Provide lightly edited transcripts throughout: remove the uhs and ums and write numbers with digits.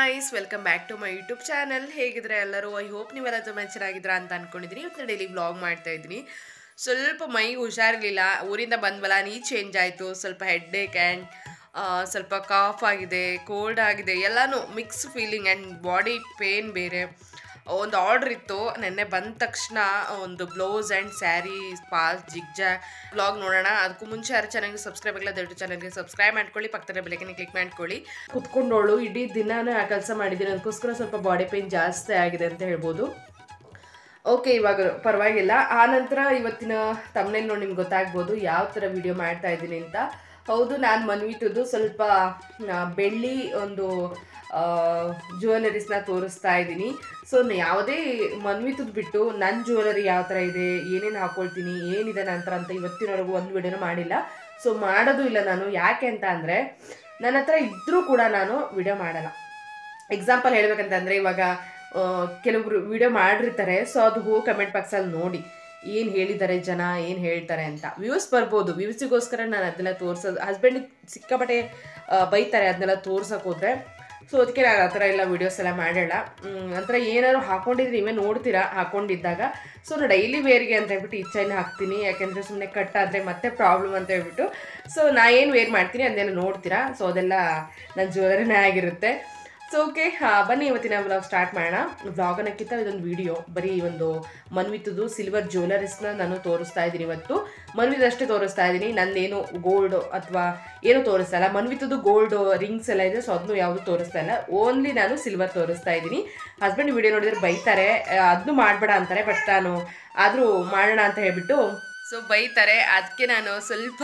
guys, welcome back to my YouTube channel. ಹೇಗಿದ್ರೆ ಎಲ್ಲರೂ I hope ನೀವೆಲ್ಲ ತುಂಬ ಚೆನ್ನಾಗಿದ್ದೀರಾ ಅಂತ ಅನ್ಕೊಂಡಿದ್ದೀನಿ. ಇವತ್ತು ಡೈಲಿ ವ್ಲಾಗ್ ಮಾಡ್ತಾ ಇದ್ದೀನಿ. ಸ್ವಲ್ಪ ಮೈಗೆ ಹುಷಾರಿರಲಿಲ್ಲ, ಊರಿಂದ ಬಂದ್ವಲ್ಲ, ನೀ ಚೇಂಜ್ ಆಯಿತು, ಸ್ವಲ್ಪ ಹೆಡ್ಡೇಕ್ ಆ್ಯಂಡ್ ಸ್ವಲ್ಪ ಕಾಫ್ ಆಗಿದೆ, ಕೋಲ್ಡ್ ಆಗಿದೆ, ಎಲ್ಲನೂ mix feeling and body pain ಬೇರೆ. ಒಂದು ಆರ್ಡ್ರ್ ಇತ್ತು, ನೆನ್ನೆ ಬಂದ ತಕ್ಷಣ ಒಂದು ಬ್ಲೌಸ್ ಆ್ಯಂಡ್ ಸ್ಯಾರಿ ಪಾಸ್ ಜಿಗ್ಜಾ ವ್ಲಾಗ್ ನೋಡೋಣ. ಅದಕ್ಕೂ ಮುಂಚೆ ಯಾರು ಚಾನಲ್ಗೆ ಸಬ್ಸ್ಕ್ರೈಬ್ ಆಗಿಲ್ಲ ದಯವಿಟ್ಟು ಚಾನಲ್ಗೆ ಸಬ್ಸ್ಕ್ರೈಬ್ ಮಾಡ್ಕೊಳ್ಳಿ, ಪಕ್ಕದ ಬೆಲೆಕನೆ ಕ್ಲಿಕ್ ಮಾಡ್ಕೊಳ್ಳಿ. ಕುತ್ಕೊಂಡೋಳು ಇಡೀ ದಿನಾನೇ ಆ ಕೆಲಸ ಮಾಡಿದ್ದೀನಿ, ಅದಕ್ಕೋಸ್ಕರ ಸ್ವಲ್ಪ ಬಾಡಿ ಪೇನ್ ಜಾಸ್ತಿ ಆಗಿದೆ ಅಂತ ಹೇಳ್ಬೋದು. ಓಕೆ, ಇವಾಗ ಪರವಾಗಿಲ್ಲ. ಆನಂತರ ಇವತ್ತಿನ ತಮ್ಮನೇಲಿ ನೋಡಿ ನಿಮ್ಗೆ ಗೊತ್ತಾಗ್ಬೋದು ಯಾವ ಥರ ವಿಡಿಯೋ ಮಾಡ್ತಾ ಇದ್ದೀನಿ ಅಂತ. ಹೌದು, ನಾನು ಮನ್ವಿತದ್ದು ಸ್ವಲ್ಪ ಬೆಳ್ಳಿ ಒಂದು ಜ್ಯುವೆಲರೀಸ್ನ ತೋರಿಸ್ತಾ ಇದ್ದೀನಿ. ಸೊ ಯಾವುದೇ ಮನ್ವಿತದ್ದು ಬಿಟ್ಟು ನನ್ನ ಜ್ಯುವೆಲರಿ ಯಾವ ಥರ ಇದೆ, ಏನೇನು ಹಾಕ್ಕೊಳ್ತೀನಿ, ಏನಿದೆ ನಂತರ ಅಂತ ಇವತ್ತಿನವರೆಗೂ ಒಂದು ವಿಡಿಯೋನೂ ಮಾಡಿಲ್ಲ. ಸೊ ಮಾಡೋದು ಇಲ್ಲ ನಾನು. ಯಾಕೆ ಅಂತ ಅಂದರೆ ನನ್ನ ಹತ್ರ ಇದ್ದರೂ ಕೂಡ ನಾನು ವಿಡಿಯೋ ಮಾಡಲ್ಲ. ಎಕ್ಸಾಂಪಲ್ ಹೇಳ್ಬೇಕಂತಂದರೆ ಇವಾಗ ಕೆಲವರು ವಿಡಿಯೋ ಮಾಡಿರ್ತಾರೆ, ಸೊ ಅದು ಹೋಗಿ ಕಮೆಂಟ್ ಬಾಕ್ಸಲ್ಲಿ ನೋಡಿ ಏನು ಹೇಳಿದ್ದಾರೆ ಜನ, ಏನು ಹೇಳ್ತಾರೆ ಅಂತ. ವ್ಯೂಸ್ ಬರ್ಬೋದು, ವ್ಯೂಸಿಗೋಸ್ಕರ ನಾನು ಅದನ್ನೆಲ್ಲ ತೋರಿಸೋದು. ಹಸ್ಬೆಂಡಿಗೆ ಸಿಕ್ಕಾಪಟ್ಟೆ ಬೈತಾರೆ ಅದನ್ನೆಲ್ಲ ತೋರ್ಸೋಕೆ ಹೋದರೆ. ಸೊ ಅದಕ್ಕೆ ನಾನು ಆ ಥರ ಎಲ್ಲ ವೀಡಿಯೋಸ್ ಎಲ್ಲ ಮಾಡೋಲ್ಲ. ನಂತರ ಏನಾದ್ರು ಹಾಕ್ಕೊಂಡಿದ್ರೆ ನೀವೇ ನೋಡ್ತೀರಾ ಹಾಕ್ಕೊಂಡಿದ್ದಾಗ. ಸೊ ನಾನು ಡೈಲಿ ವೇರ್ಗೆ ಅಂತ ಹೇಳ್ಬಿಟ್ಟು ಈ ಚೈನ್ ಹಾಕ್ತೀನಿ, ಯಾಕೆಂದರೆ ಸುಮ್ಮನೆ ಕಟ್ ಆದರೆ ಮತ್ತೆ ಪ್ರಾಬ್ಲಮ್ ಅಂತ ಹೇಳ್ಬಿಟ್ಟು. ಸೊ ನಾ ಏನು ವೇರ್ ಮಾಡ್ತೀನಿ ಅದನ್ನೆಲ್ಲ ನೋಡ್ತೀರಾ. ಸೊ ಅದೆಲ್ಲ ನನ್ನ ಜ್ಯುವೆಲರಿನೇ ಆಗಿರುತ್ತೆ. ಸೊ ಓಕೆ, ಬನ್ನಿ ಇವತ್ತಿನ ವ್ಲಾಗ್ ಸ್ಟಾರ್ಟ್ ಮಾಡೋಣ. ವ್ಲಾಗ್ ಅನ್ನೋಕ್ಕಿಂತ ಇದೊಂದು ವಿಡಿಯೋ, ಬರೀ ಒಂದು ಮನ್ವಿತದ್ದು ಸಿಲ್ವರ್ ಜ್ಯುವೆಲರೀಸ್ನ ನಾನು ತೋರಿಸ್ತಾ ಇದ್ದೀನಿ. ಇವತ್ತು ಮನ್ವಿತದಷ್ಟೇ ತೋರಿಸ್ತಾ ಇದ್ದೀನಿ, ನಂದೇನು ಗೋಲ್ಡ್ ಅಥವಾ ಏನೂ ತೋರಿಸ್ತಾ ಇಲ್ಲ. ಮನ್ವಿತದ್ದು ಗೋಲ್ಡ್ ರಿಂಗ್ಸ್ ಎಲ್ಲ ಇದೆ, ಸೊ ಅದನ್ನು ಯಾವುದು ತೋರಿಸ್ತಾ ಇಲ್ಲ, ಓನ್ಲಿ ನಾನು ಸಿಲ್ವರ್ ತೋರಿಸ್ತಾ ಇದ್ದೀನಿ. ಹಸ್ಬೆಂಡ್ ವಿಡಿಯೋ ನೋಡಿದ್ರೆ ಬೈತಾರೆ, ಅದನ್ನು ಮಾಡಬೇಡ ಅಂತಾರೆ, ಬಟ್ ನಾನು ಆದರೂ ಮಾಡೋಣ ಅಂತ ಹೇಳ್ಬಿಟ್ಟು ಸೊ ಬೈತಾರೆ. ಅದಕ್ಕೆ ನಾನು ಸ್ವಲ್ಪ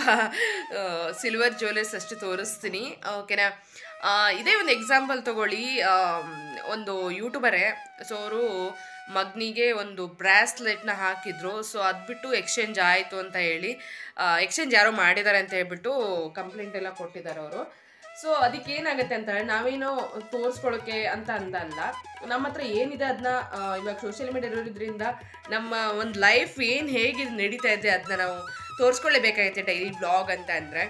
ಸಿಲ್ವರ್ ಜ್ಯುವೆಲರ್ಸ್ ಅಷ್ಟು ತೋರಿಸ್ತೀನಿ. ಓಕೆನಾ. ಇದೇ ಒಂದು ಎಕ್ಸಾಂಪಲ್ ತೊಗೊಳ್ಳಿ. ಒಂದು ಯೂಟ್ಯೂಬರೇ, ಸೊ ಅವರು ಮಗನಿಗೆ ಒಂದು ಬ್ರಾಸ್ಲೆಟ್ನ ಹಾಕಿದ್ರು. ಸೊ ಅದು ಬಿಟ್ಟು ಎಕ್ಸ್ಚೇಂಜ್ ಆಯಿತು ಅಂತ ಹೇಳಿ, ಎಕ್ಸ್ಚೇಂಜ್ ಯಾರೋ ಮಾಡಿದ್ದಾರೆ ಅಂತ ಹೇಳ್ಬಿಟ್ಟು ಕಂಪ್ಲೇಂಟ್ ಎಲ್ಲ ಕೊಟ್ಟಿದ್ದಾರೆ ಅವರು. ಸೊ ಅದಕ್ಕೆ ಏನಾಗುತ್ತೆ ಅಂತ ಹೇಳಿ, ನಾವೇನೋ ತೋರಿಸ್ಕೊಳ್ಳೋಕ್ಕೆ ಅಂತ ಅಂದಲ್ಲ, ನಮ್ಮ ಹತ್ರ ಏನಿದೆ ಅದನ್ನ ಇವಾಗ ಸೋಷಿಯಲ್ ಮೀಡಿಯಾ ಇರೋದ್ರಿಂದ ನಮ್ಮ ಒಂದು ಲೈಫ್ ಏನು ಹೇಗೆ ನಡೀತಾ ಇದೆ ಅದನ್ನ ನಾವು ತೋರಿಸ್ಕೊಳ್ಳೇಬೇಕಾಗೈತೆ ಡೈಲಿ ವ್ಲಾಗ್ ಅಂತ ಅಂದರೆ.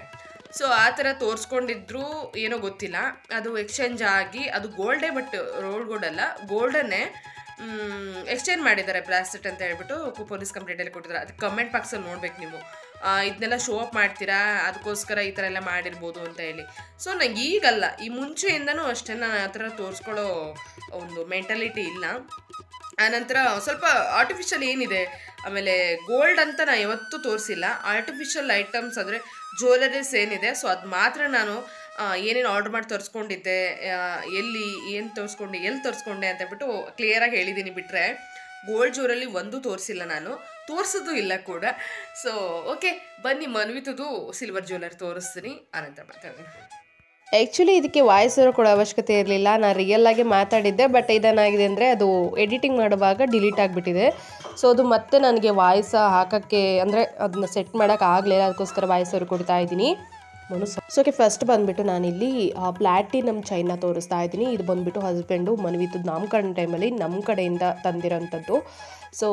ಸೊ ಆ ಥರ ತೋರಿಸ್ಕೊಂಡಿದ್ರು ಏನೋ ಗೊತ್ತಿಲ್ಲ, ಅದು ಎಕ್ಸ್ಚೇಂಜ್ ಆಗಿ ಅದು ಗೋಲ್ಡೇ, ಬಟ್ ರೋಲ್ಡ್ ಗೋಲ್ಡ್ ಅಲ್ಲ, ಗೋಲ್ಡನ್ನೇ ಎಕ್ಸ್ಚೇಂಜ್ ಮಾಡಿದ್ದಾರೆ ಬ್ರಾಸ್ಲೆಟ್ ಅಂತ ಹೇಳ್ಬಿಟ್ಟು ಪೊಲೀಸ್ ಕಂಪ್ಲೇಂಟಲ್ಲಿ ಕೊಟ್ಟಿದ್ದಾರೆ. ಅದು ಕಮೆಂಟ್ ಬಾಕ್ಸಲ್ಲಿ ನೋಡ್ಬೇಕು ನೀವು. ಇದನ್ನೆಲ್ಲ ಶೋ ಅಪ್ ಮಾಡ್ತೀರಾ, ಅದಕ್ಕೋಸ್ಕರ ಈ ಥರ ಎಲ್ಲ ಮಾಡಿರ್ಬೋದು ಅಂತ ಹೇಳಿ. ಸೊ ನಂಗೆ ಈಗಲ್ಲ, ಈ ಮುಂಚೆಯಿಂದನೂ ಅಷ್ಟೇ ನಾನು ಆ ಥರ ತೋರಿಸ್ಕೊಳ್ಳೋ ಒಂದು ಮೆಂಟಾಲಿಟಿ ಇಲ್ಲ. ಆನಂತರ ಸ್ವಲ್ಪ ಆರ್ಟಿಫಿಷಿಯಲ್ ಏನಿದೆ, ಆಮೇಲೆ ಗೋಲ್ಡ್ ಅಂತ ನಾನು ಯಾವತ್ತೂ ತೋರಿಸಿಲ್ಲ. ಆರ್ಟಿಫಿಷಿಯಲ್ ಐಟಮ್ಸ್ ಅಂದರೆ ಜ್ಯುವೆಲರೀಸ್ ಏನಿದೆ, ಸೊ ಅದು ಮಾತ್ರ ನಾನು ಏನೇನು ಆರ್ಡ್ರ್ ಮಾಡಿ ತರಿಸ್ಕೊಂಡಿದ್ದೆ, ಎಲ್ಲಿ ಏನು ಎಲ್ಲಿ ತರಿಸ್ಕೊಂಡೆ ಅಂತ ಹೇಳ್ಬಿಟ್ಟು ಕ್ಲಿಯರಾಗಿ ಹೇಳಿದ್ದೀನಿ. ಬಿಟ್ಟರೆ ಗೋಲ್ಡ್ ಜ್ಯುವೆಲರಿ ಒಂದೂ ತೋರಿಸಿಲ್ಲ, ನಾನು ತೋರಿಸೋದು ಇಲ್ಲ ಕೂಡ. ಸೊ ಓಕೆ, ಬನ್ನಿ ಮನ್ವಿತದ್ದು ಸಿಲ್ವರ್ ಜ್ಯುವೆಲರಿ ತೋರಿಸ್ತೀನಿ, ಆನಂತರ ಮಾತಾಡೋಣ. ಆ್ಯಕ್ಚುಲಿ ಇದಕ್ಕೆ ವಾಯ್ಸ್ ಓವರ್ ಕೊಡೋ ಅವಶ್ಯಕತೆ ಇರಲಿಲ್ಲ, ನಾನು ರಿಯಲ್ಲಾಗಿ ಮಾತಾಡಿದ್ದೆ. ಬಟ್ ಇದೇನಾಗಿದೆ ಅಂದರೆ ಅದು ಎಡಿಟಿಂಗ್ ಮಾಡುವಾಗ ಡಿಲೀಟ್ ಆಗಿಬಿಟ್ಟಿದೆ. ಸೊ ಅದು ಮತ್ತೆ ನನಗೆ ವಾಯ್ಸ್ ಹಾಕೋಕ್ಕೆ ಅಂದರೆ ಅದನ್ನ ಸೆಟ್ ಮಾಡೋಕ್ಕೆ ಆಗಲಿಲ್ಲ, ಅದಕ್ಕೋಸ್ಕರ ವಾಯ್ಸ್ ಓವರ್ ಕೊಡ್ತಾ ಇದ್ದೀನಿ. ಸೊ ಓಕೆ, ಫಸ್ಟ್ ಬಂದುಬಿಟ್ಟು ನಾನಿಲ್ಲಿ ಪ್ಲ್ಯಾಟಿನಮ್ ಚೈನ್ನ ತೋರಿಸ್ತಾ ಇದ್ದೀನಿ. ಇದು ಬಂದುಬಿಟ್ಟು ಹಸ್ಬೆಂಡು ಮನ್ವಿತದ್ದು ನಾಮಕರಣ ಟೈಮಲ್ಲಿ ನಮ್ಮ ಕಡೆಯಿಂದ ತಂದಿರೋಂಥದ್ದು. ಸೊ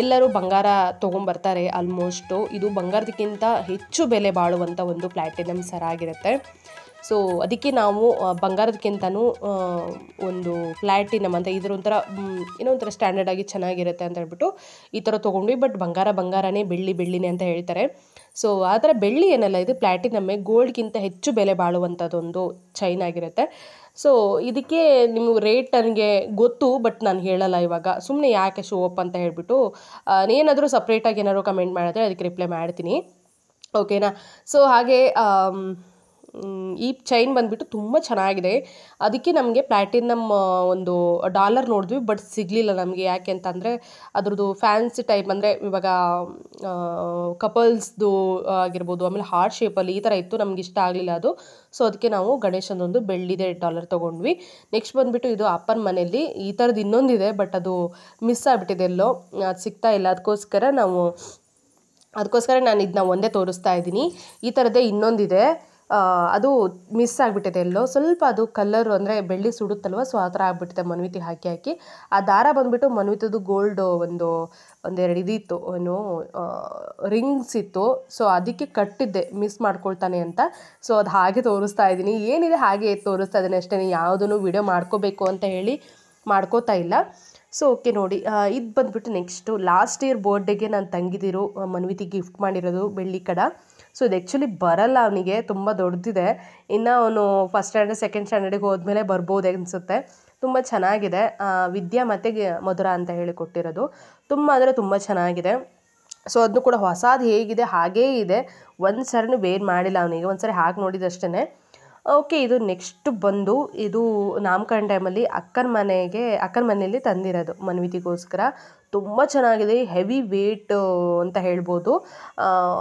ಎಲ್ಲರೂ ಬಂಗಾರ ತೊಗೊಂಬರ್ತಾರೆ ಆಲ್ಮೋಸ್ಟು. ಇದು ಬಂಗಾರದಕ್ಕಿಂತ ಹೆಚ್ಚು ಬೆಲೆ ಬಾಳುವಂಥ ಒಂದು ಪ್ಲ್ಯಾಟಿನಮ್ ಸರ ಆಗಿರುತ್ತೆ. ಸೊ ಅದಕ್ಕೆ ನಾವು ಬಂಗಾರದಕ್ಕಿಂತನೂ ಒಂದು ಪ್ಲ್ಯಾಟಿನಮ್ ಅಂತ ಇದ್ರ ಒಂಥರ ಏನೋ ಒಂಥರ ಸ್ಟ್ಯಾಂಡರ್ಡ್ ಆಗಿ ಚೆನ್ನಾಗಿರುತ್ತೆ ಅಂತ ಹೇಳ್ಬಿಟ್ಟು ಈ ಥರ ತೊಗೊಂಡ್ವಿ. ಬಟ್ ಬಂಗಾರನೇ, ಬೆಳ್ಳಿನೇ ಅಂತ ಹೇಳ್ತಾರೆ. ಸೊ ಆ ಥರ ಬೆಳ್ಳಿ ಏನಲ್ಲ, ಇದು ಪ್ಲ್ಯಾಟಿನಮ್ಮೇ, ಗೋಲ್ಡ್ಗಿಂತ ಹೆಚ್ಚು ಬೆಲೆ ಬಾಳುವಂಥದ್ದೊಂದು ಚೈನ್ ಆಗಿರುತ್ತೆ. ಸೊ ಇದಕ್ಕೆ ನಿಮಗೆ ರೇಟ್ ನನಗೆ ಗೊತ್ತು, ಬಟ್ ನಾನು ಹೇಳಲ್ಲ ಇವಾಗ, ಸುಮ್ಮನೆ ಯಾಕೆ ಶೋ ಅಪ್ ಅಂತ ಹೇಳ್ಬಿಟ್ಟು. ಏನಾದರೂ ಸಪ್ರೇಟಾಗಿ ಏನಾದರೂ ಕಮೆಂಟ್ ಮಾಡಿದ್ರೆ ಅದಕ್ಕೆ ರಿಪ್ಲೈ ಮಾಡ್ತೀನಿ, ಓಕೆನಾ. ಸೊ ಹಾಗೆ ಈ ಚೈನ್ ಬಂದುಬಿಟ್ಟು ತುಂಬ ಚೆನ್ನಾಗಿದೆ. ಅದಕ್ಕೆ ನಮಗೆ ಪ್ಲ್ಯಾಟಿನಮ್ ಒಂದು ಡಾಲರ್ ನೋಡಿದ್ವಿ, ಬಟ್ ಸಿಗಲಿಲ್ಲ ನಮಗೆ. ಯಾಕೆ ಅಂತಂದರೆ ಅದ್ರದ್ದು ಫ್ಯಾನ್ಸಿ ಟೈಪ್, ಅಂದರೆ ಇವಾಗ ಕಪಲ್ಸ್ದು ಆಗಿರ್ಬೋದು, ಆಮೇಲೆ ಹಾರ್ಟ್ ಶೇಪಲ್ಲಿ ಈ ಥರ ಇತ್ತು, ನಮ್ಗೆ ಇಷ್ಟ ಆಗಲಿಲ್ಲ ಅದು. ಸೊ ಅದಕ್ಕೆ ನಾವು ಗಣೇಶನೊಂದು ಬೆಳ್ಳಿದೆ ಡಾಲರ್ ತೊಗೊಂಡ್ವಿ. ನೆಕ್ಸ್ಟ್ ಬಂದುಬಿಟ್ಟು ಇದು ಅಪ್ಪನ ಮನೇಲಿ ಈ ಥರದ್ದು ಇನ್ನೊಂದಿದೆ, ಬಟ್ ಅದು ಮಿಸ್ ಆಗಿಬಿಟ್ಟಿದೆ ಎಲ್ಲೋ, ಅದು ಸಿಗ್ತಾ ಇಲ್ಲ. ಅದಕ್ಕೋಸ್ಕರ ನಾನು ಇದನ್ನ ಒಂದೇ ತೋರಿಸ್ತಾ ಇದ್ದೀನಿ. ಈ ಥರದ್ದೇ ಇನ್ನೊಂದಿದೆ, ಅದು ಮಿಸ್ ಆಗಿಬಿಟ್ಟಿದೆ ಎಲ್ಲೋ ಸ್ವಲ್ಪ, ಅದು ಕಲರು ಅಂದರೆ ಬೆಳ್ಳಿ ಸುಡುತ್ತಲ್ವ, ಸೊ ಆ ಥರ ಆಗಿಬಿಟ್ಟಿದೆ ಮನ್ವಿತಿಗೆ ಹಾಕಿ. ಆ ದಾರ ಬಂದುಬಿಟ್ಟು ಮನ್ವಿತದ್ದು ಗೋಲ್ಡ್ ಒಂದೆರಡು ಇದಿತ್ತು, ಏನು ರಿಂಗ್ಸ್ ಇತ್ತು. ಸೊ ಅದಕ್ಕೆ ಕಟ್ಟಿದ್ದೆ ಮಿಸ್ ಮಾಡ್ಕೊಳ್ತಾನೆ ಅಂತ. ಸೊ ಅದು ಹಾಗೆ ತೋರಿಸ್ತಾ ಇದ್ದೀನಿ, ಏನಿದೆ ಹಾಗೆ ತೋರಿಸ್ತಾ ಇದ್ದೀನಿ ಅಷ್ಟೇ, ಯಾವುದೂ ವಿಡಿಯೋ ಮಾಡ್ಕೋಬೇಕು ಅಂತ ಹೇಳಿ ಮಾಡ್ಕೋತಾ ಇಲ್ಲ. ಸೊ ಓಕೆ ನೋಡಿ, ಇದು ಬಂದುಬಿಟ್ಟು ನೆಕ್ಸ್ಟು ಲಾಸ್ಟ್ ಇಯರ್ ಬರ್ಡೇಗೆ ನಾನು ತಂಗಿದಿರು ಮನ್ವಿತಿ ಗಿಫ್ಟ್ ಮಾಡಿರೋದು ಬೆಳ್ಳಿ ಕಡ. ಸೊ ಇದು ಆ್ಯಕ್ಚುಲಿ ಬರಲ್ಲ ಅವನಿಗೆ, ತುಂಬ ದೊಡ್ಡದಿದೆ. ಇನ್ನು ಅವನು ಫಸ್ಟ್ ಸ್ಟ್ಯಾಂಡರ್ಡ್ ಸೆಕೆಂಡ್ ಸ್ಟ್ಯಾಂಡರ್ಡಿಗೆ ಹೋದ್ಮೇಲೆ ಬರ್ಬೋದು ಅನಿಸುತ್ತೆ. ತುಂಬ ಚೆನ್ನಾಗಿದೆ. ವಿದ್ಯಾ ಮತ್ತು ಮಧುರ ಅಂತ ಹೇಳಿ ಕೊಟ್ಟಿರೋದು, ತುಂಬ ಅಂದರೆ ತುಂಬ ಚೆನ್ನಾಗಿದೆ. ಸೊ ಅದನ್ನು ಕೂಡ ಹೊಸದು ಹೇಗಿದೆ ಹಾಗೇ ಇದೆ, ಒಂದು ಸರಿನೂ ಬೇರೆ ಮಾಡಿಲ್ಲ ಅವನಿಗೆ, ಒಂದು ಸರಿ ಹಾಕಿ ನೋಡಿದಷ್ಟೇ. ಓಕೆ, ಇದು ನೆಕ್ಸ್ಟ್ ಬಂದು ಇದು ನಾಮಕರಣ ಟೈಮಲ್ಲಿ ಅಕ್ಕನ ಮನೆಯಲ್ಲಿ ತಂದಿರೋದು ಮನ್ವಿತಿಗೋಸ್ಕರ. ತುಂಬ ಚೆನ್ನಾಗಿದೆ, ಹೆವಿ ವೇಟ್ ಅಂತ ಹೇಳ್ಬೋದು.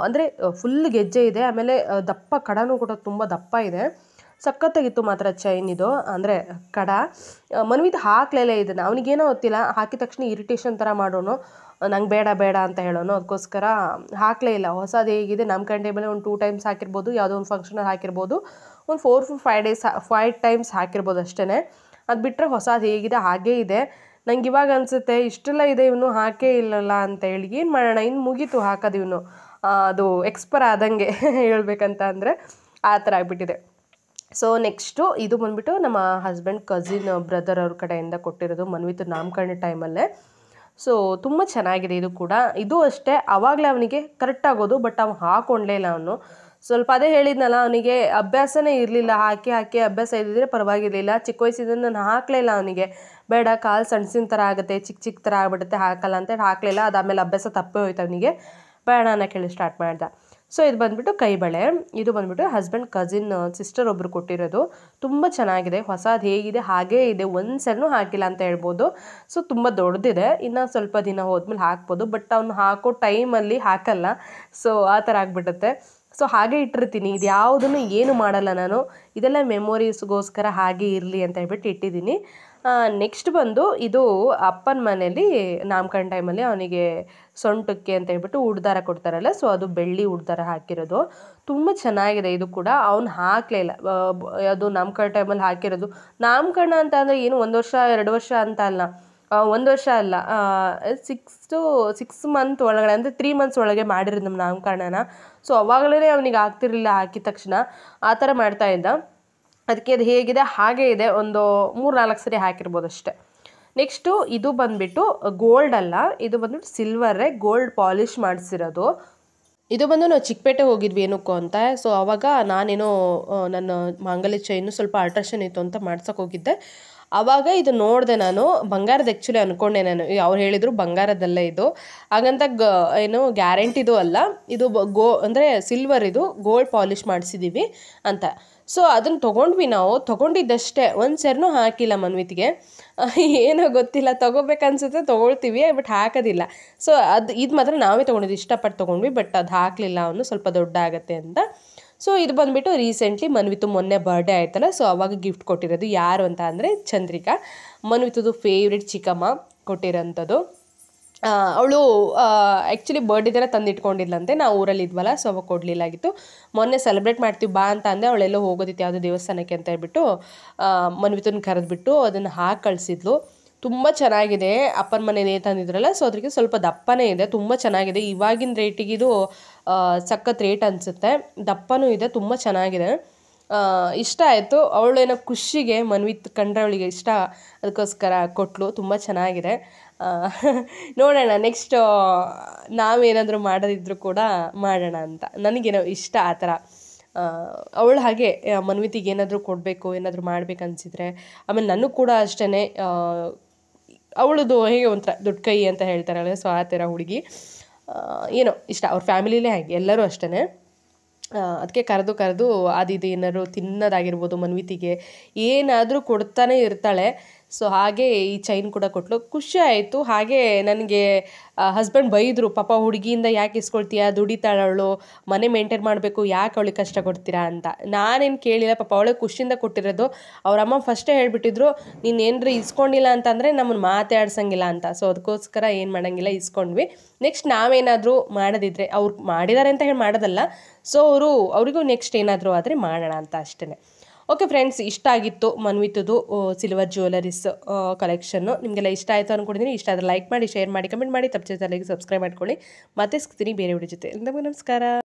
ಅಂದರೆ ಫುಲ್ ಗೆಜ್ಜೆ ಇದೆ, ಆಮೇಲೆ ದಪ್ಪ ಕಡನೂ ಕೂಡ ತುಂಬ ದಪ್ಪ ಇದೆ. ಸಖತ್ತಾಗಿತ್ತು ಮಾತ್ರ ಚೈನ್ ಇದು, ಅಂದರೆ ಕಡ. ಮನ್ವಿತ್ ಹಾಕ್ಲೆಲ್ಲ ಇದನ್ನು, ಅವನಿಗೇನೋ ಗೊತ್ತಿಲ್ಲ, ಹಾಕಿದ ತಕ್ಷಣ ಇರಿಟೇಷನ್ ಥರ ಮಾಡೋನು, ನಂಗೆ ಬೇಡ ಅಂತ ಹೇಳೋನು. ಅದಕ್ಕೋಸ್ಕರ ಹಾಕಲೇ ಇಲ್ಲ. ಹೊಸದು ಹೇಗಿದೆ ನಾಮಕರಣ ಟೈಮಲ್ಲಿ ಒಂದು 2 ಟೈಮ್ಸ್ ಹಾಕಿರ್ಬೋದು, ಯಾವುದೋ ಒಂದು ಫಂಕ್ಷನಲ್ಲಿ ಹಾಕಿರ್ಬೋದು, ಒಂದು 4-5 ಟೈಮ್ಸ್ ಹಾಕಿರ್ಬೋದು ಅಷ್ಟೇ. ಅದು ಬಿಟ್ಟರೆ ಹೊಸದು ಹೇಗಿದೆ ಹಾಗೇ ಇದೆ. ನಂಗೆ ಇವಾಗ ಅನಿಸುತ್ತೆ ಇಷ್ಟೆಲ್ಲ ಇದೆ ಇವನು ಹಾಕೇ ಇಲ್ಲಲ್ಲ ಅಂತ ಹೇಳಿ. ಏನು ಮಾಡೋಣ, ಇನ್ನು ಮುಗೀತು ಹಾಕೋದು ಇವನು, ಅದು ಎಕ್ಸ್ಪೈರ್ ಆದಂಗೆ ಹೇಳ್ಬೇಕಂತ ಅಂದರೆ ಆ ಥರ ಆಗಿಬಿಟ್ಟಿದೆ. ಸೊ ನೆಕ್ಸ್ಟು ಇದು ಬಂದುಬಿಟ್ಟು ನಮ್ಮ ಹಸ್ಬೆಂಡ್ ಕಸಿನ್ ಬ್ರದರ್ ಅವ್ರ ಕಡೆಯಿಂದ ಕೊಟ್ಟಿರೋದು ಮನ್ವಿತ್ ನಾಮಕರಣ ಟೈಮಲ್ಲೇ. ಸೊ ತುಂಬ ಚೆನ್ನಾಗಿದೆ ಇದು ಕೂಡ. ಇದು ಅಷ್ಟೇ ಆವಾಗಲೇ ಅವನಿಗೆ ಕರೆಕ್ಟ್ ಆಗೋದು, ಬಟ್ ಅವ್ನು ಹಾಕ್ಕೊಂಡಲೇ ಇಲ್ಲ. ಅವನು ಸ್ವಲ್ಪ ಅದೇ ಹೇಳಿದ್ನಲ್ಲ, ಅವನಿಗೆ ಅಭ್ಯಾಸನೇ ಇರಲಿಲ್ಲ, ಹಾಕಿ ಅಭ್ಯಾಸ ಇದ್ದಿದ್ರೆ ಪರವಾಗಿರಲಿಲ್ಲ. ಚಿಕ್ಕ ವಯಸ್ಸಿಂದ ನಾನು ಹಾಕಲೇ ಇಲ್ಲ ಅವನಿಗೆ, ಬೇಡ ಕಾಲು ಸಣ್ಣ ಥರ ಆಗುತ್ತೆ, ಚಿಕ್ಕ ಥರ ಆಗಿಬಿಡುತ್ತೆ, ಹಾಕಲ್ಲ ಅಂತೇಳಿ ಹಾಕಲಿಲ್ಲ. ಅದಾದಮೇಲೆ ಅಭ್ಯಾಸ ತಪ್ಪೇ ಹೋಯ್ತು ಅವನಿಗೆ, ಬೇಡ ಅನ್ನೋಕ್ಕೆ ಹೇಳಿ ಸ್ಟಾರ್ಟ್ ಮಾಡ್ದೆ. ಸೊ ಇದು ಬಂದುಬಿಟ್ಟು ಕೈಬಳೆ. ಇದು ಬಂದುಬಿಟ್ಟು ಹಸ್ಬೆಂಡ್ ಕಸಿನ್ ಸಿಸ್ಟರ್ ಒಬ್ಬರು ಕೊಟ್ಟಿರೋದು. ತುಂಬ ಚೆನ್ನಾಗಿದೆ, ಹೊಸದು ಹೇಗಿದೆ ಹಾಗೇ ಇದೆ, ಒಂದು ಸರಿನೂ ಹಾಕಿಲ್ಲ ಅಂತ ಹೇಳ್ಬೋದು. ಸೊ ತುಂಬ ದೊಡ್ಡದಿದೆ, ಇನ್ನು ಸ್ವಲ್ಪ ದಿನ ಹೋದ್ಮೇಲೆ ಹಾಕ್ಬೋದು, ಬಟ್ ಅವ್ನು ಹಾಕೋ ಟೈಮಲ್ಲಿ ಹಾಕಲ್ಲ. ಸೊ ಆ ಥರ ಆಗಿಬಿಡುತ್ತೆ. ಸೊ ಹಾಗೆ ಇಟ್ಟಿರ್ತೀನಿ, ಇದು ಯಾವುದನ್ನು ಏನು ಮಾಡಲ್ಲ ನಾನು, ಇದೆಲ್ಲ ಮೆಮೊರೀಸ್ಗೋಸ್ಕರ ಹಾಗೆ ಇರಲಿ ಅಂತ ಹೇಳ್ಬಿಟ್ಟು ಇಟ್ಟಿದ್ದೀನಿ. ನೆಕ್ಸ್ಟ್ ಬಂದು ಇದು ಅಪ್ಪನ ಮನೇಲಿ ನಾಮಕರಣ ಟೈಮಲ್ಲಿ ಅವನಿಗೆ ಸೊಂಟಕ್ಕೆ ಅಂತ ಹೇಳ್ಬಿಟ್ಟು ಉಡ್ದಾರ ಕೊಡ್ತಾರಲ್ಲ, ಸೊ ಅದು ಬೆಳ್ಳಿ ಉಡ್ದಾರ ಹಾಕಿರೋದು. ತುಂಬ ಚೆನ್ನಾಗಿದೆ ಇದು ಕೂಡ. ಅವ್ನು ಹಾಕಲೇ ಇಲ್ಲ, ಅದು ನಾಮಕರಣ ಟೈಮಲ್ಲಿ ಹಾಕಿರೋದು. ನಾಮಕರಣ ಅಂತ ಅಂದರೆ ಏನು 1 ವರ್ಷ 2 ವರ್ಷ ಅಂತ ಅಲ್ಲ, 1 ವರ್ಷ ಅಲ್ಲ, 6 ಮಂತ್ ಒಳಗಡೆ, ಅಂದರೆ 3 ಮಂತ್ಸ್ ಒಳಗೆ ಮಾಡಿರೋದು ನಮ್ಮ ನಾಮಕರಣನ. ಸೊ ಅವಾಗಲೇ ಅವನಿಗೆ ಆಗ್ತಿರಲಿಲ್ಲ, ಹಾಕಿದ ತಕ್ಷಣ ಆ ಥರ ಮಾಡ್ತಾಯಿದ್ದ. ಅದಕ್ಕೆ ಅದು ಹೇಗಿದೆ ಹಾಗೇ ಇದೆ, ಒಂದು 3-4 ಸರಿ ಹಾಕಿರ್ಬೋದು ಅಷ್ಟೆ. ನೆಕ್ಸ್ಟು ಇದು ಬಂದುಬಿಟ್ಟು ಗೋಲ್ಡ್ ಅಲ್ಲ, ಇದು ಬಂದುಬಿಟ್ಟು ಸಿಲ್ವರೇ, ಗೋಲ್ಡ್ ಪಾಲಿಷ್ ಮಾಡಿಸಿರೋದು. ಇದು ಬಂದು ನಾವು ಚಿಕ್ಕಪೇಟೆ ಹೋಗಿದ್ವಿ ಏನಕ್ಕೋ ಅಂತ. ಸೊ ಆವಾಗ ನಾನೇನೋ ನನ್ನ ಮಾಂಗಲ್ಯ ಚೈನು ಸ್ವಲ್ಪ ಆಲ್ಟ್ರೇಷನ್ ಇತ್ತು ಅಂತ ಮಾಡ್ಸೋಕೆ ಹೋಗಿದ್ದೆ. ಆವಾಗ ಇದು ನೋಡಿದೆ ನಾನು, ಬಂಗಾರದ ಆ್ಯಕ್ಚುಲಿ ಅಂದ್ಕೊಂಡೆ ನಾನು, ಅವ್ರು ಹೇಳಿದರು ಬಂಗಾರದಲ್ಲೇ ಇದು, ಹಾಗಂತ ಏನು ಗ್ಯಾರಂಟಿದು ಅಲ್ಲ, ಇದು ಅಂದರೆ ಸಿಲ್ವರ್, ಇದು ಗೋಲ್ಡ್ ಪಾಲಿಷ್ ಮಾಡಿಸಿದ್ದೀವಿ ಅಂತ. ಸೊ ಅದನ್ನು ತೊಗೊಂಡ್ವಿ, ನಾವು ತೊಗೊಂಡಿದ್ದಷ್ಟೇ, ಒಂದು ಸರಿನೂ ಹಾಕಿಲ್ಲ ಮನ್ವಿತಿಗೆ. ಏನೋ ಗೊತ್ತಿಲ್ಲ, ತೊಗೋಬೇಕನ್ಸುತ್ತೆ ತೊಗೊಳ್ತೀವಿ, ಬಟ್ ಹಾಕೋದಿಲ್ಲ. ಸೊ ಇದು ಮಾತ್ರ ನಾವೇ ತೊಗೊಂಡಿದ್ದು, ಇಷ್ಟಪಟ್ಟು ತೊಗೊಂಡ್ವಿ, ಬಟ್ ಅದು ಹಾಕಲಿಲ್ಲ ಅವನು, ಸ್ವಲ್ಪ ದೊಡ್ಡ ಆಗುತ್ತೆ ಅಂತ. ಸೊ ಇದು ಬಂದುಬಿಟ್ಟು ರೀಸೆಂಟ್ಲಿ ಮನ್ವಿತು ಮೊನ್ನೆ ಬರ್ಡೇ ಆಯ್ತಲ್ಲ, ಸೊ ಅವಾಗ ಗಿಫ್ಟ್ ಕೊಟ್ಟಿರೋದು. ಯಾರು ಅಂತ ಅಂದರೆ ಚಂದ್ರಿಕಾ, ಮನ್ವಿತದು ಫೇವ್ರೆಟ್ ಚಿಕ್ಕಮ್ಮ ಕೊಟ್ಟಿರೋಂಥದ್ದು. ಅವಳು ಆ್ಯಕ್ಚುಲಿ ಬರ್ಡೇ ದಿನ ತಂದಿಟ್ಕೊಂಡಿದ್ಲಂತೆ, ನಾವು ಊರಲ್ಲಿ ಇದ್ವಲ್ಲ, ಸೊ ಅವಾಗ ಕೊಡಲಿಲ್ಲಾಗಿತ್ತು. ಮೊನ್ನೆ ಸೆಲೆಬ್ರೇಟ್ ಮಾಡ್ತೀವಿ ಬಾ ಅಂತ ಅಂದೆ, ಅವಳೆಲ್ಲೋ ಹೋಗೋದಿತ್ತು ಯಾವುದೋ ದೇವಸ್ಥಾನಕ್ಕೆ ಅಂತ ಹೇಳ್ಬಿಟ್ಟು ಮನ್ವಿತನ ಕರೆದ್ಬಿಟ್ಟು ಅದನ್ನು ಹಾಕಿ ಕಳಿಸಿದ್ಲು. ತುಂಬ ಚೆನ್ನಾಗಿದೆ, ಅಪ್ಪನ ಮನೇಲಿ ತಂದಿದ್ರಲ್ಲ, ಸೊ ಅದಕ್ಕೆ ಸ್ವಲ್ಪ ದಪ್ಪನೇ ಇದೆ, ತುಂಬ ಚೆನ್ನಾಗಿದೆ. ಇವಾಗಿನ ರೇಟಿಗೆ ಇದು ಸಖತ್ ರೇಟ್ ಅನಿಸುತ್ತೆ, ದಪ್ಪನೂ ಇದೆ, ತುಂಬ ಚೆನ್ನಾಗಿದೆ. ಇಷ್ಟ ಆಯಿತು. ಅವಳೇನೋ ಖುಷಿಗೆ ಮನ್ವಿತ್ ಕಂಡ್ರೆ ಅವಳಿಗೆ ಇಷ್ಟ, ಅದಕ್ಕೋಸ್ಕರ ಕೊಟ್ಟಳು. ತುಂಬ ಚೆನ್ನಾಗಿದೆ. ನೋಡೋಣ ನೆಕ್ಸ್ಟ್ ನಾವೇನಾದರೂ ಮಾಡೋದಿದ್ರು ಕೂಡ ಮಾಡೋಣ ಅಂತ, ನನಗೇನೋ ಇಷ್ಟ ಆ ಥರ. ಅವಳು ಹಾಗೆ ಮನ್ವಿತಿಗೆ ಏನಾದರೂ ಕೊಡಬೇಕು, ಏನಾದರೂ ಮಾಡ್ಬೇಕನ್ಸಿದ್ರೆ. ಆಮೇಲೆ ನನಗೂ ಕೂಡ ಅಷ್ಟೇ, ಅವಳದು ಹೇಗೆ ಒಂಥರ ದೊಡ್ಡ ಕೈ ಅಂತ ಹೇಳ್ತಾರಲ್ಲ, ಸೊ ಆ ಥರ ಹುಡುಗಿ ಏನೋ ಇಷ್ಟ. ಅವ್ರ ಫ್ಯಾಮಿಲಿಲೇ ಹಾಗೆ ಎಲ್ಲರೂ ಅಷ್ಟೇ. ಅದಕ್ಕೆ ಕರೆದು ಅದಿದು ಏನಾದ್ರು ತಿನ್ನೋದಾಗಿರ್ಬೋದು, ಮನ್ವಿತಿಗೆ ಏನಾದರೂ ಕೊಡ್ತಾನೆ ಇರ್ತಾಳೆ. ಸೊ ಹಾಗೆ ಈ ಚೈನ್ ಕೂಡ ಕೊಟ್ಟಳು, ಖುಷಿ ಆಯಿತು. ಹಾಗೆ ನನಗೆ ಹಸ್ಬೆಂಡ್ ಬೈದರು, ಪಾಪ ಹುಡುಗಿಯಿಂದ ಯಾಕೆ ಇಸ್ಕೊಳ್ತೀಯಾ, ದುಡಿತಾಳವಳು, ಮನೆ ಮೇಂಟೈನ್ ಮಾಡಬೇಕು, ಯಾಕೆ ಅವಳಿಗೆ ಕಷ್ಟ ಕೊಡ್ತೀರಾ ಅಂತ. ನಾನೇನು ಕೇಳಿಲ್ಲ, ಪಾಪ ಅವಳೆ ಖುಷಿಯಿಂದ ಕೊಟ್ಟಿರೋದು. ಅವರಮ್ಮ ಫಸ್ಟೇ ಹೇಳಿಬಿಟ್ಟಿದ್ರು, ನೀನು ಏನಾರು ಇಸ್ಕೊಂಡಿಲ್ಲ ಅಂತಂದರೆ ನಮ್ಮನ್ನು ಮಾತಾಡ್ಸಂಗಿಲ್ಲ ಅಂತ. ಸೊ ಅದಕ್ಕೋಸ್ಕರ ಏನು ಮಾಡೋಂಗಿಲ್ಲ, ಇಸ್ಕೊಂಡ್ವಿ. ನೆಕ್ಸ್ಟ್ ನಾವೇನಾದರೂ ಮಾಡೋದಿದ್ರೆ, ಅವ್ರು ಮಾಡಿದ್ದಾರೆ ಅಂತ ಹೇಳಿ ಮಾಡೋದಲ್ಲ, ಸೊ ಅವರಿಗೂ ನೆಕ್ಸ್ಟ್ ಏನಾದರೂ ಆದರೆ ಮಾಡೋಣ ಅಂತ ಅಷ್ಟೇ. ಓಕೆ ಫ್ರೆಂಡ್ಸ್, ಇಷ್ಟ ಆಗಿತ್ತು ಮನ್ವಿತದು ಸಿಲ್ವರ್ ಜ್ಯುವೆಲರೀಸ್ ಕಲೆಕ್ಷನ್ನು. ನಿಮಗೆಲ್ಲ ಇಷ್ಟ ಆಯಿತು ಅಂದ್ಕೊಂಡಿದ್ದೀನಿ. ಇಷ್ಟ ಆದರೆ ಲೈಕ್ ಮಾಡಿ, ಶೇರ್ ಮಾಡಿ, ಕಮೆಂಟ್ ಮಾಡಿ, ತಪ್ಪು ಚಾನಲ್ಗೆ ಸಬ್ಸ್ಕ್ರೈಬ್ ಮಾಡ್ಕೊಳ್ಳಿ. ಮತ್ತೆ ಸಿಗ್ತೀನಿ ಬೇರೆ ವಿಡಿಯೋ ಜೊತೆ. ನಮಸ್ಕಾರ.